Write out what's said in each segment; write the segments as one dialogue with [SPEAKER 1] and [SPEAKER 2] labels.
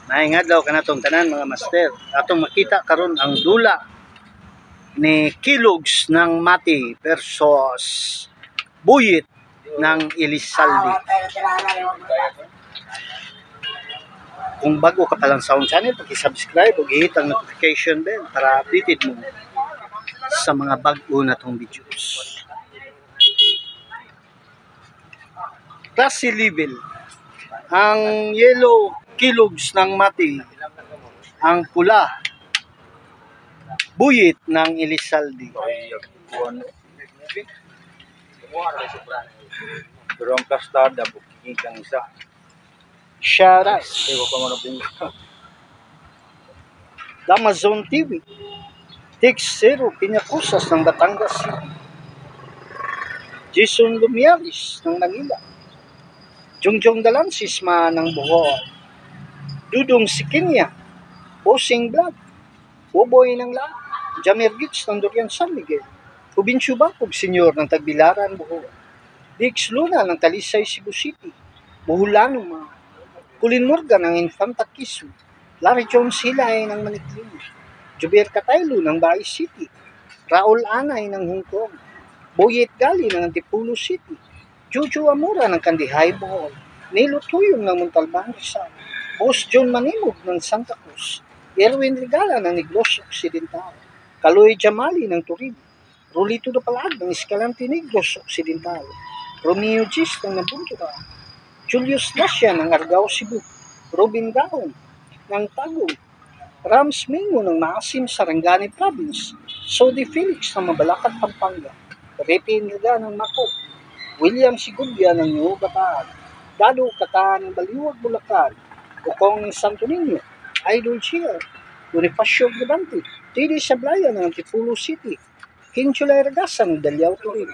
[SPEAKER 1] Naingadlaw ka na itong tanan mga master. Atong makita karon ang dula ni Kilogs ng Mati versus Buyit ng Elizalde. Kung bago ka pa lang sa akong channel, pag-subscribe o i-hit ang notification bell para updated mo sa mga bago na itong videos. Klase level. Ang yellow Kilogs ng Mati, ang pula Buyit ng Elizalde.
[SPEAKER 2] Pero ang plastada, bukigig ang isa.
[SPEAKER 1] Sharas.
[SPEAKER 2] Ewa pa mo na pinto.
[SPEAKER 1] Damazon TV. Tix Zero Piñacosas ng Batangas City. Jason Lumiaris ng Manila. Jongjong Dalansisma ng Bohol. Dudong Sikinya. Bossing Vlog. Boboy ng La. Jamer Gits ng Durian San Miguel. Provinsyo Bacog Senyor ng Tagbilaran, Bohol. Dix Luna ng Talisay, Cebu City. Boholano mga. Kulin Morgan ng Infanta Quezon. Larry Jones Hilay ng Maniklina. Jubier Cataylo ng Bay City. Raul Anay ng Hong Kong. Boyet Gali ng Antipolo City. Jojo Amora ng Kandihay, Bohol. Nilo Tuyong ng Montalban, Rizal. Boss John Manimog ng Santa Cruz. Erwin Regala ng Negros Occidental. Kaloy Jamali ng Torino. Rolito de Palag ng Escalante Negros Occidental. Romeo Gis ng Nabuntura. Julius Dacia ng Argao, Cebu. Robin Gaon ng Tagum. Rams Mingo ng Maasim, Sarangani Province. Sodi Felix ng Mabalacat, Pampanga. Repe Nilga ng Mako. William Sigubia ng New Bataan. Dado Kataan ng Baliwag, Bulacan. Ukong ng Santo Niño. Idol Cheer. Bonifacio Gabante. Tidi Sablaya ng Antipolo City. King Chulay Ragasa ng Daliao, Torino.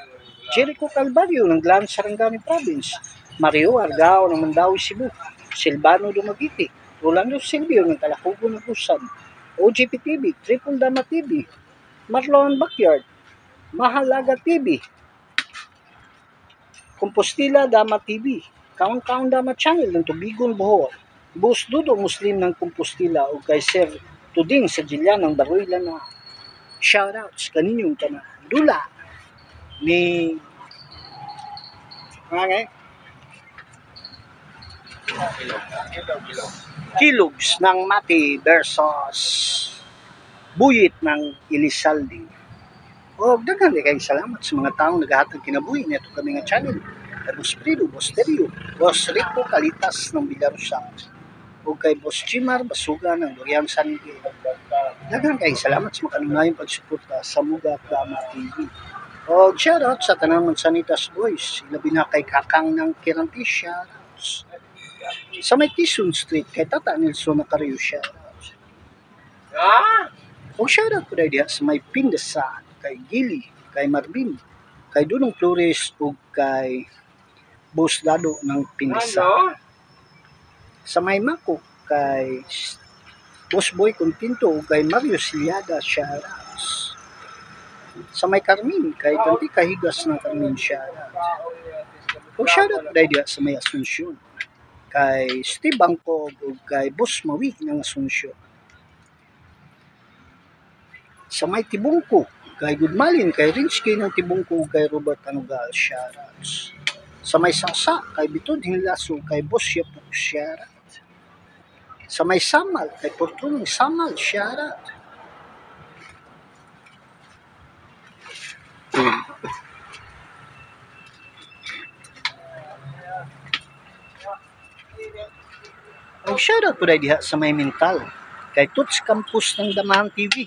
[SPEAKER 1] Jericho Calvario ng Glan, Sarangani Province. Mario Argao ng Mandawi, Cebu. Silvano Dumaguete. Rolando Silvio ng Talacugo, Nagusan. OGP TV, Triple Dama TV. Marlon Backyard. Mahalaga TV. Compostela Dama TV. Countdown Dama Channel ng Tubigon, Bohol. Bus Dudo Muslim ng Compostela o kay Sir Tuding sa Jilyan ng Baruila na shoutouts kaninyong tanan. Dula ni Kilogs ng Mati versus Buyit ng Elizalde. O daghan kay salamat sa mga taong naghahatag kinabuhi nito kami nga channel. Boss Prido, Boss Terio, Boss Rico Kalitas ng Bilarusa, o kay Boss Chimar Basuga ng Durian San Miguel. Daghan kay salamat sa makanunayang pagsuporta sa Muga Dama TV. O shoutout sa tanang Mansanitas Boys, ilabi na kay Kakang ng Kiranti, shoutouts. Sa may Quezon Street, kay Tata Nelson Nacario, shoutouts. O shoutout ko dahil sa may Pindasan, kay Gili, kay Marvin, kay Dunong Flores, o kay Boss Dado ng Pindasan. Sa may Mako, kay Boss Boy Continto, o kay Mario Siliada, shoutouts. Sa may Carmen, kay Tanti Kahigas ng Carmen, shoutout. O shoutout dahil sa may Asunsyon, kay Steve Bangkog, o kay Boss Mawi ng Asunsyon. Sa may Tibungko, kay Goodmalin, kay Rinsky ng Tibungko, o kay Robert Anugal, shoutouts. Sa may Sasa, kay Bitod Hinlaso, kay Boss Yapuk, shoutout. Sa may Samal, kay Portunong Samal, shoutout. Ang shoutout po dahil sa may Mental, kay Tuts Campus ng Damahan TV,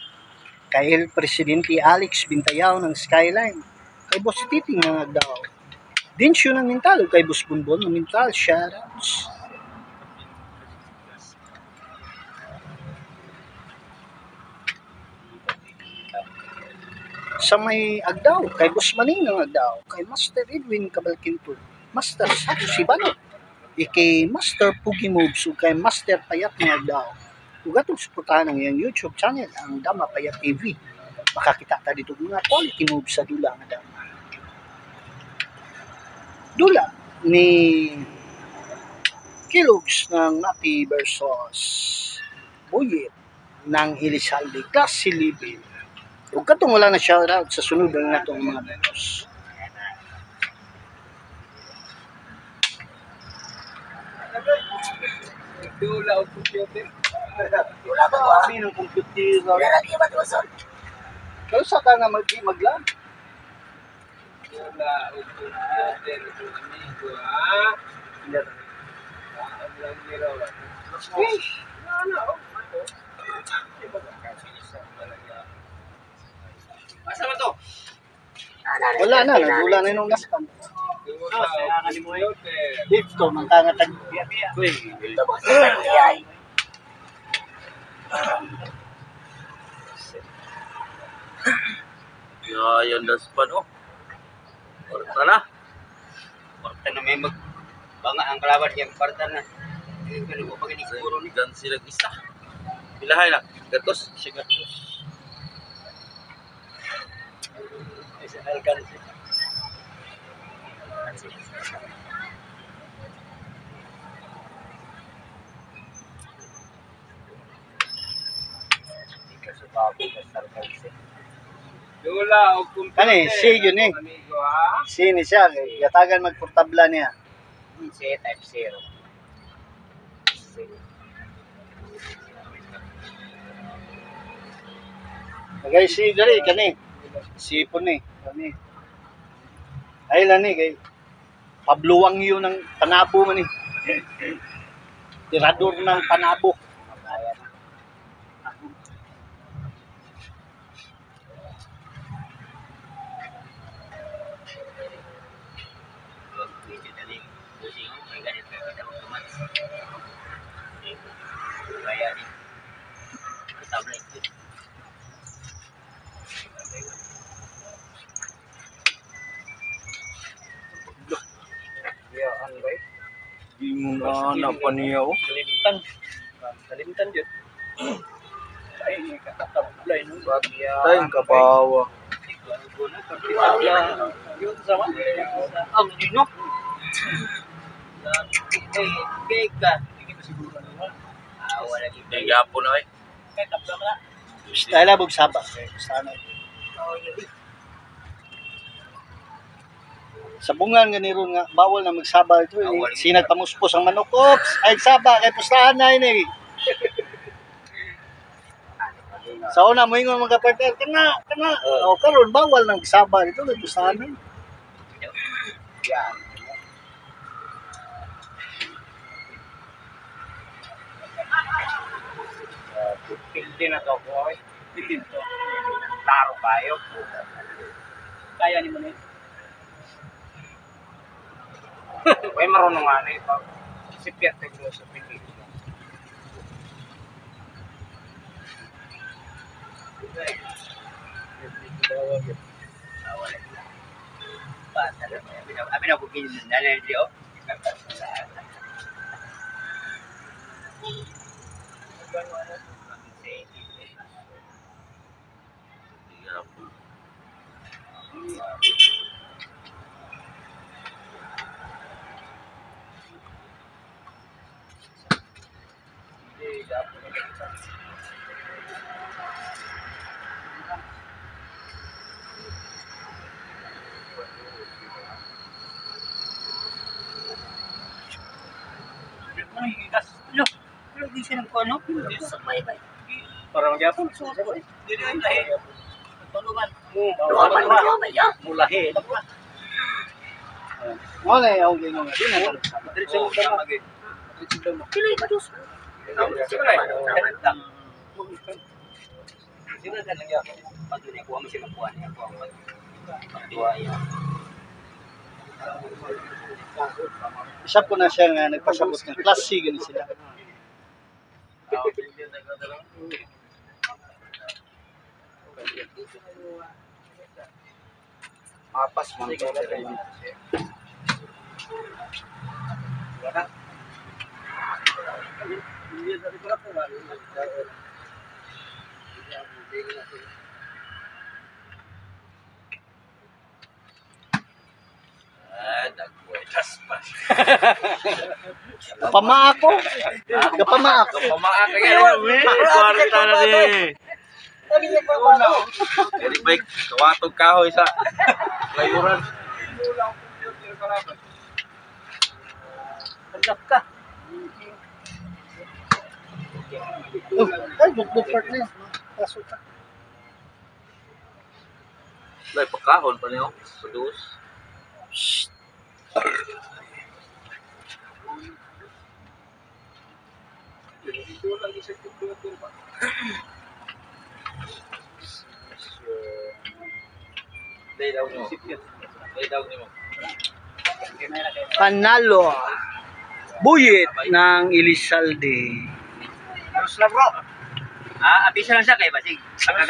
[SPEAKER 1] kay El Presidente Alex Bintayaw ng Skyline, kay Boss Titing ng Agdao, Dinsyo ng Mental, o kay Boss Bunbon ng Mental, shoutouts. Sa may Agdao, kay Boss Maning ng Agdao, kay Master Edwin Cabalquinto, Master Sato Sibano, kay Master Pugi Moves, o kay Master Payat ng Agdao. Kung gatong suportahan ng iyang YouTube channel, ang Dama Payat TV, makakita ta dito mga quality moves sa dula nga Dama. Dula ni Kilogs ng Nati versus Buyit ng Elizalde Class 11. Huwag ka itong wala na shoutout sa sunod na itong mga videos.
[SPEAKER 2] Dula o computer.
[SPEAKER 1] Wala ba kami ng computer? Kaya sa ka na maglan?
[SPEAKER 2] Dula o computer. Amigo, ha? Ang nila. Asa man to?
[SPEAKER 1] Wala na, nagula na yung naskan. Dito, mangkangatag.
[SPEAKER 2] Uy, yan das pa no. Porta na. Porta na may banga ang kalaban niya porta na. Ano ko pag ini siguro ni gan sila isa. Pilahay na. Gatos, sigatos. Isa alkan. Dula o computer.
[SPEAKER 1] Ano eh, si yun eh.
[SPEAKER 2] Amigo, ha?
[SPEAKER 1] Sini siya, yatagan magportabla niya.
[SPEAKER 2] C type 0.
[SPEAKER 1] Kagay si dari kani. Sipon ni, kani. Ay lang ni kay Pabluwang yun ng panabo man ni. Tirador ng panabo.
[SPEAKER 2] Di mo na pa niya o.
[SPEAKER 1] Kalimtan. Kalimtan yun. Ay, katablay no.
[SPEAKER 2] Tayong kabawa.
[SPEAKER 1] Yun sama. Ang dino.
[SPEAKER 2] Hindi gapo na eh.
[SPEAKER 1] Style abog saba. Sana. Sa bungan ganiro nga bawal na magsaba ito eh. Sinag pamuspos ang manok. Ops, ay saba kay pustahan na ini. Sa una mo ingon mga partner, kana. O karon bawal nang magsaba dito kay pustahan na.
[SPEAKER 2] Yan. Pildi na to ko. Pildi to. Laro kayo.
[SPEAKER 1] Kaya ni mo ni.
[SPEAKER 2] May marunong nga na ito. Si Pierre Tegro sa Pildi. Abi na bugin na na diyo.
[SPEAKER 1] Di siya nagkuano?
[SPEAKER 2] Para magyapon.
[SPEAKER 1] Dili ay lahi. Tulungan.
[SPEAKER 2] Mulahi.
[SPEAKER 1] Mo na yung ginoo nga. Di na.
[SPEAKER 2] Diretso mo ba magi?
[SPEAKER 1] Diretso mo.
[SPEAKER 2] Sino na lang yapon? Patuloy ko mo sila kuan niya ko ang pagduaya.
[SPEAKER 1] Isa po na siya nga nagpasabot ng class C gani sila.
[SPEAKER 2] Mapas man ko.
[SPEAKER 1] Kapama ako. Kapama ako.
[SPEAKER 2] Pamaan ka yan. Kwarta na di. Jadi baik, kawatog kahoy sa layuran.
[SPEAKER 1] Hanap ka. Oh, ay, bukbuk part na yun. Kaso ka.
[SPEAKER 2] Lai pagkahon pa niyo. Padus.
[SPEAKER 1] Shhh.
[SPEAKER 2] Day daw mo. Day daw mo.
[SPEAKER 1] Panalo. Buyit ng Elizalde.
[SPEAKER 2] Terus na bro. Abisa lang siya kay Basig.